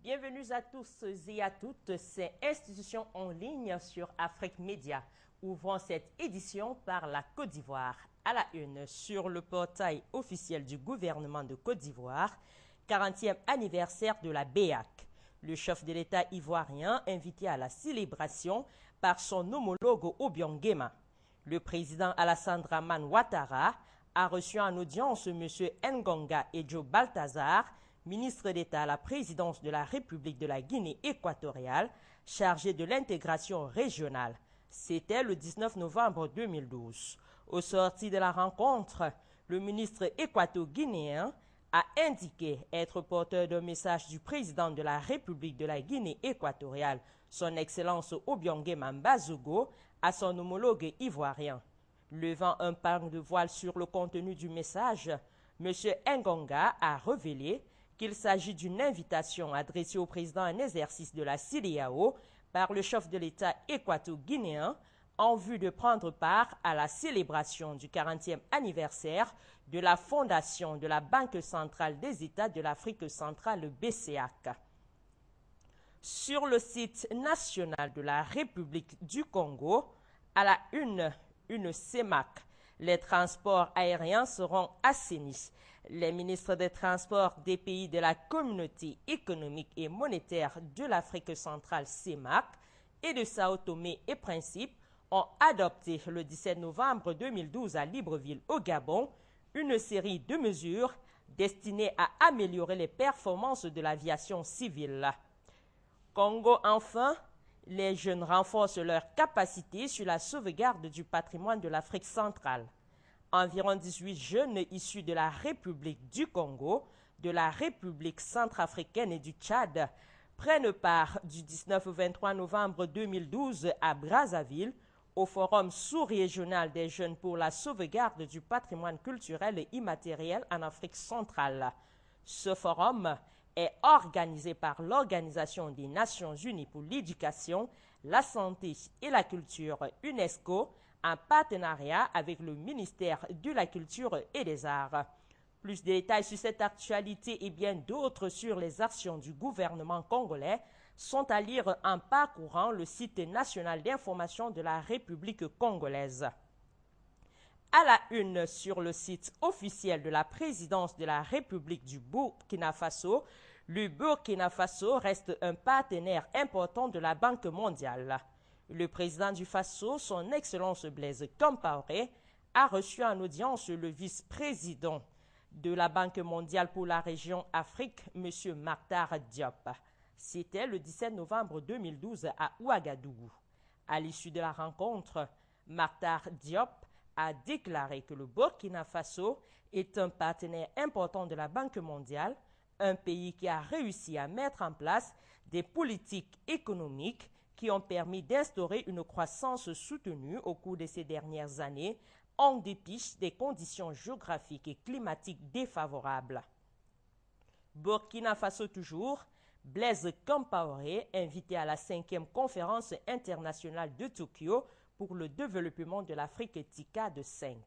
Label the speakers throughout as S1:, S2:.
S1: Bienvenue à tous et à toutes, c'est Institutions en ligne sur Afrique Média. Ouvrons cette édition par la Côte d'Ivoire. À la une, sur le portail officiel du gouvernement de Côte d'Ivoire, 40e anniversaire de la BEAC. Le chef de l'État ivoirien invité à la célébration par son homologue Obiang-Nguema. Le président Alassane Dramane Ouattara a reçu en audience M. Ngonga Edjo Baltazar, ministre d'État à la présidence de la République de la Guinée équatoriale, chargé de l'intégration régionale. C'était le 19 novembre 2012. Au sorti de la rencontre, le ministre équato-guinéen a indiqué être porteur d'un message du président de la République de la Guinée équatoriale, son Excellence Obiang-Nguema Mbazogo, à son homologue ivoirien. Levant un pan de voile sur le contenu du message, M. Ngonga a révélé qu'il s'agit d'une invitation adressée au président en exercice de la CEDEAO par le chef de l'État équato-guinéen en vue de prendre part à la célébration du 40e anniversaire de la fondation de la Banque centrale des États de l'Afrique centrale BCAC. Sur le site national de la République du Congo, à la une CEMAC, les transports aériens seront assainis. Les ministres des Transports des pays de la Communauté économique et monétaire de l'Afrique centrale CEMAC et de Sao Tomé et Principe ont adopté le 17 novembre 2012 à Libreville au Gabon une série de mesures destinées à améliorer les performances de l'aviation civile. Congo enfin, les jeunes renforcent leurs capacités sur la sauvegarde du patrimoine de l'Afrique centrale. Environ 18 jeunes issus de la République du Congo, de la République centrafricaine et du Tchad prennent part du 19 au 23 novembre 2012 à Brazzaville au Forum sous-régional des jeunes pour la sauvegarde du patrimoine culturel et immatériel en Afrique centrale. Ce forum est organisé par l'Organisation des Nations Unies pour l'éducation, la santé et la culture UNESCO en partenariat avec le ministère de la Culture et des Arts. Plus de détails sur cette actualité et bien d'autres sur les actions du gouvernement congolais sont à lire en parcourant le site national d'information de la République congolaise. À la une sur le site officiel de la présidence de la République du Burkina Faso, le Burkina Faso reste un partenaire important de la Banque mondiale. Le président du Faso, son Excellence Blaise Compaoré, a reçu en audience le vice-président de la Banque mondiale pour la région Afrique, M. Mactar Diop. C'était le 17 novembre 2012 à Ouagadougou. À l'issue de la rencontre, Mactar Diop a déclaré que le Burkina Faso est un partenaire important de la Banque mondiale, un pays qui a réussi à mettre en place des politiques économiques qui ont permis d'instaurer une croissance soutenue au cours de ces dernières années, en dépit des conditions géographiques et climatiques défavorables. Burkina Faso toujours, Blaise Compaoré, invité à la 5e conférence internationale de Tokyo pour le développement de l'Afrique TICAD 5.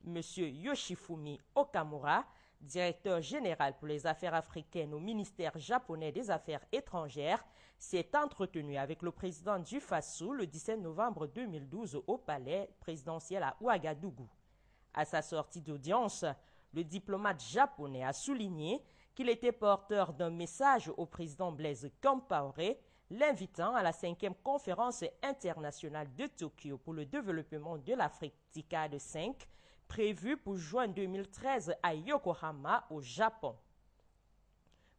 S1: M. Yoshifumi Okamura, directeur général pour les affaires africaines au ministère japonais des Affaires étrangères, s'est entretenu avec le président du Faso le 17 novembre 2012 au palais présidentiel à Ouagadougou. À sa sortie d'audience, le diplomate japonais a souligné qu'il était porteur d'un message au président Blaise Compaoré, l'invitant à la 5e conférence internationale de Tokyo pour le développement de l'Afrique TICAD 5, prévue pour juin 2013 à Yokohama, au Japon.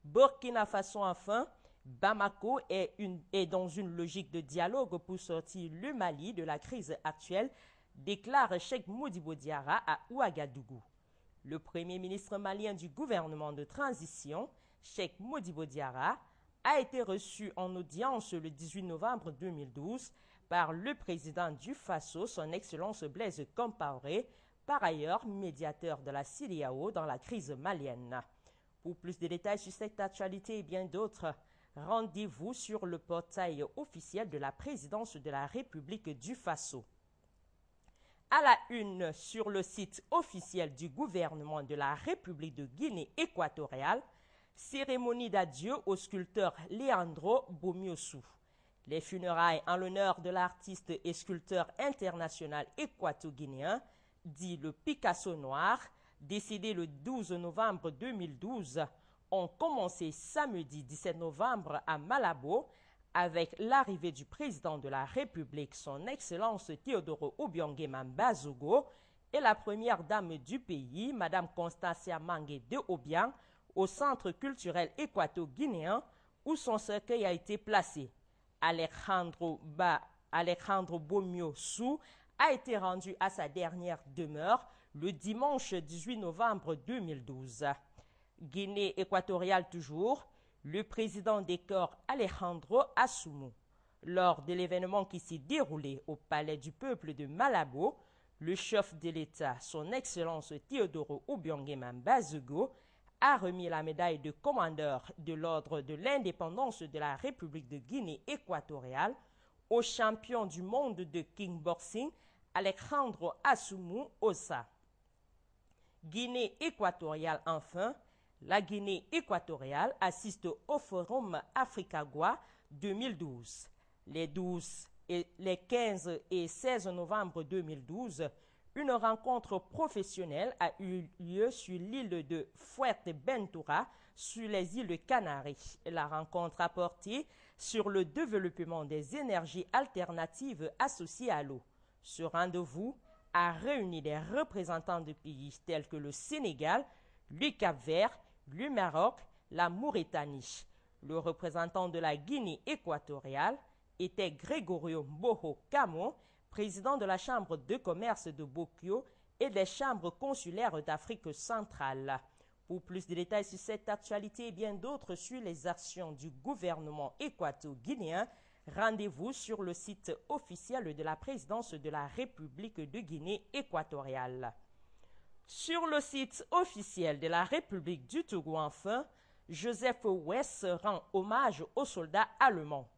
S1: Burkina Faso enfin, Bamako est dans une logique de dialogue pour sortir le Mali de la crise actuelle, déclare Cheikh Modibo Diarra à Ouagadougou. Le premier ministre malien du gouvernement de transition, Cheikh Modibo Diarra, a été reçu en audience le 18 novembre 2012 par le président du Faso, son Excellence Blaise Compaoré, par ailleurs médiateur de la CEDEAO dans la crise malienne. Pour plus de détails sur cette actualité et bien d'autres, rendez-vous sur le portail officiel de la présidence de la République du Faso. À la une sur le site officiel du gouvernement de la République de Guinée équatoriale, Cérémonie d'adieu au sculpteur Leandro Bomiosu. Les funérailles en l'honneur de l'artiste et sculpteur international équato-guinéen, dit le Picasso noir, décédé le 12 novembre 2012, ont commencé samedi 17 novembre à Malabo avec l'arrivée du président de la République, son Excellence Teodoro Obiang Bazogo, et la première dame du pays, Madame Constancia Mangue de Obiang, au Centre culturel équato-guinéen où son cercueil a été placé. Alejandro Bomiosu a été rendu à sa dernière demeure le dimanche 18 novembre 2012. Guinée équatoriale toujours, le président des corps Alejandro Assoumu. Lors de l'événement qui s'est déroulé au Palais du Peuple de Malabo, le chef de l'État, son Excellence Teodoro Obiang Bazogo, a remis la médaille de commandeur de l'Ordre de l'indépendance de la République de Guinée équatoriale au champion du monde de kickboxing Alejandro Assoumu Ossa. Guinée équatoriale enfin, la Guinée équatoriale assiste au Forum Africagois 2012. Les 15 et 16 novembre 2012, une rencontre professionnelle a eu lieu sur l'île de Fuerteventura, sur les îles Canaries. La rencontre a porté sur le développement des énergies alternatives associées à l'eau. Ce rendez-vous a réuni des représentants de pays tels que le Sénégal, le Cap-Vert, le Maroc, la Mauritanie. Le représentant de la Guinée équatoriale était Gregorio Boho Camo, président de la Chambre de commerce de Bokyo et des chambres consulaires d'Afrique centrale. Pour plus de détails sur cette actualité et bien d'autres sur les actions du gouvernement équato-guinéen, rendez-vous sur le site officiel de la présidence de la République de Guinée équatoriale. Sur le site officiel de la République du Togo enfin, Joseph Wess rend hommage aux soldats allemands.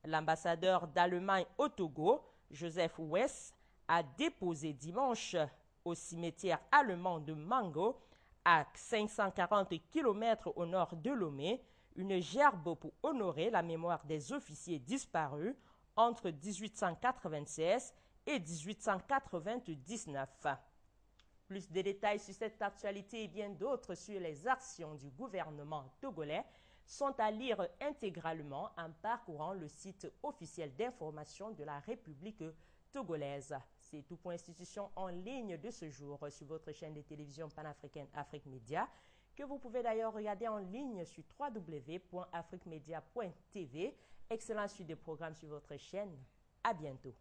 S1: L'ambassadeur d'Allemagne au Togo, Joseph Wess, a déposé dimanche au cimetière allemand de Mango, à 540 km au nord de Lomé, une gerbe pour honorer la mémoire des officiers disparus entre 1896 et 1899. Plus de détails sur cette actualité et bien d'autres sur les actions du gouvernement togolais sont à lire intégralement en parcourant le site officiel d'information de la République togolaise. C'est tout pour institution en ligne de ce jour sur votre chaîne de télévision panafricaine Afrique Média, que vous pouvez d'ailleurs regarder en ligne sur www.afriquemedia.tv. Excellent suite de programmes sur votre chaîne. À bientôt.